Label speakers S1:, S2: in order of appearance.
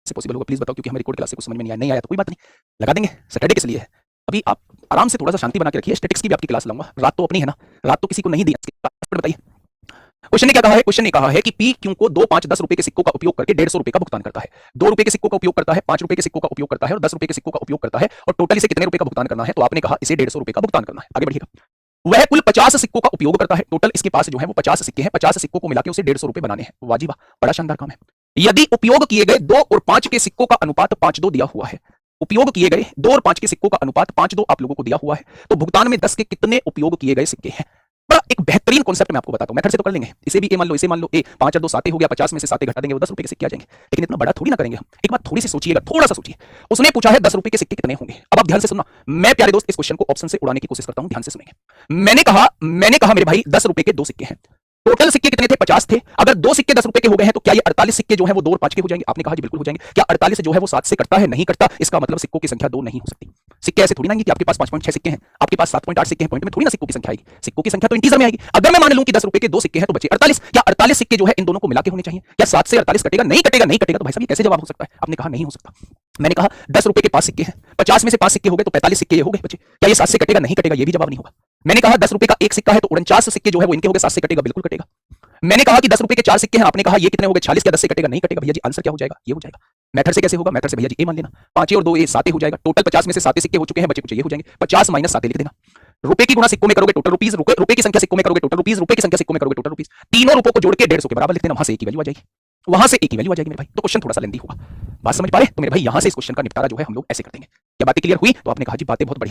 S1: से पॉसिबल होगा प्लीज बताओ, क्योंकि हमें रिकॉर्ड क्लास से कुछ समझ में नहीं आया तो कोई बात नहीं, लगा देंगे, सैटरडे के लिए है। अभी आप आराम से थोड़ा सा शांति बना के रखिए, स्टैटिक्स की भी आपकी क्लास लाऊंगा, रात तो अपनी है ना, रात तो किसी को नहीं दी। बताइए क्वेश्चन ने क्या कहा है, क्वेश्चन ने कहा है कि पी क्यू को 2, 5, 10 रुपए के सिक्कों का उपयोग करके 150 रुपए का भुगतान करता है, 2 रुपए के सिक्कों का उपयोग करता है, 5 रुपए के सिक्कों का उपयोग करता है और 10 रुपए के सिक्कों का उपयोग करता है, और टोटल इसे कितने रुपए का भुगतान करना है, तो आपने कहा इसे 150 रुपए का भुगतान करना है। आगे बढ़िएगा। वह कुल 50 सिक्कों का उपयोग करता है, टोटल इसके पास जो है वो 50 सिक्के हैं, 50 सिक्कों को मिलाकर उसे 150 रुपए बनाने हैं। वाजिबा, बड़ा शानदार काम है। यदि उपयोग किए गए 2 और 5 के सिक्कों का अनुपात 5-2 दिया हुआ है, उपयोग किए गए 2 और 5 के सिक्कों का अनुपात 5-2 आप लोगों को दिया हुआ है, तो भुगतान में 10 के कितने उपयोग किए गए सिक्के हैं। बड़ा एक बेहतरीन कॉन्सेप्ट मैं आपको बताता हूं, मेथड से तो कर लेंगे, इसे भी ए मान लो, इसे मान लो, ए 5 और 2 7 हो गया, 50 में से 7 घटा देंगे, वो 10 रुपए के सिक्के आ जाएंगे। लेकिन इतना बड़ा थोड़ी ना करेंगे हम, एक बात थोड़ी सी सोचिएगा, थोड़ा सा सोचिए। उसने पूछा है 10 रुपए के सिक्के कितने होंगे। अब आप ध्यान से सुनना, मैं प्यारे दोस्त इस क्वेश्चन को ऑप्शन से उड़ाने की कोशिश करता हूं, ध्यान से सुनेंगे। मैंने कहा मेरे भाई 10 रुपए के 2 सिक्के हैं, टोटल सिक्के कितने थे, 50 थे। अगर 2 सिक्के 10 रुपए के हो गए हैं तो क्या ये 48 सिक्के जो है वो 2 और 5 के हो जाएंगे। आपने कहा जी बिल्कुल हो जाएंगे। क्या 48 जो है वो 7 से कटता है, नहीं कटता। इसका मतलब सिक्कों की संख्या 2 नहीं हो सकती। सिक्के ऐसे थोड़ी ना कि आपके पास 5.6 सिक्के हैं, आपके पास 7.8 सिक्के हैं, पॉइंट में थोड़ी ना सिक्कों की संख्या आएगी। सिक्कों की संख्या तो इंटीजर में आएगी। अगर मैं मान लूं कि 10 रुपए के 2 सिक्के हैं तो बचे 48, क्या 48 सिक्के जो है इन दोनों को मिला के होने चाहिए। क्या 7 से 48 कटेगा, नहीं कटेगा, नहीं कटेगा। तो भाई साहब ये कैसे जवाब हो सकता है। आपने कहा नहीं हो सकता। मैंने कहा 10 रुपए के 5 सिक्के हैं, 50 में से 5 सिक्के हो गए तो 45 सिक्के ये हो गए बचे। क्या ये 7 से कटेगा, नहीं कटेगा, ये भी जवाब नहीं होगा। मैंने कहा 10 रुपए का 1 सिक्का है तो 49 सिक्के जो है वो इनके हो गए, 7 से कटेगा, बिल्कुल कटेगा। मैंने कहा कि 10 रुपए के 4 सिक्के हैं, आपने कहा ये कितने हो गए, 46, क्या 10 से कटेगा, नहीं कटेगा। भैया जी आंसर क्या हो जाएगा, ये हो जाएगा। मेथड से कैसे होगा, मेथड से भैया जी ए मान लेना, 5 और 2 ए 7 हो जाएगा। टोटल 50 में से 7 सिक्के हो चुके हैं, बचे कुछ ये हो जाएंगे। 50 माइनस 7 लिख देना। रुपए की गुणा सिक्कों में करोगे टोटल रुपीस, रुपए की संख्या सिक्कों में करोगे टोटल रुपीस, रुपए की संख्या सिक्कों में करोगे टोटल रुपीस। तीनों रुपयों को जोड़ के 150 के बराबर लिख देना, वहां से एक ही वैल्यू आ जाएगी, वहां से एक ही वैल्यू आ जाएगी मेरे भाई। तो क्वेश्चन थोड़ा सा लेंदी होगा, बात समझ पा रहे तो मेरे भाई यहां से इस क्वेश्चन का निपटारा जो है हम लोग ऐसे कर देंगे। क्या बातें क्लियर हुई। तो आपने कहा जी बातें बहुत बढ़िया।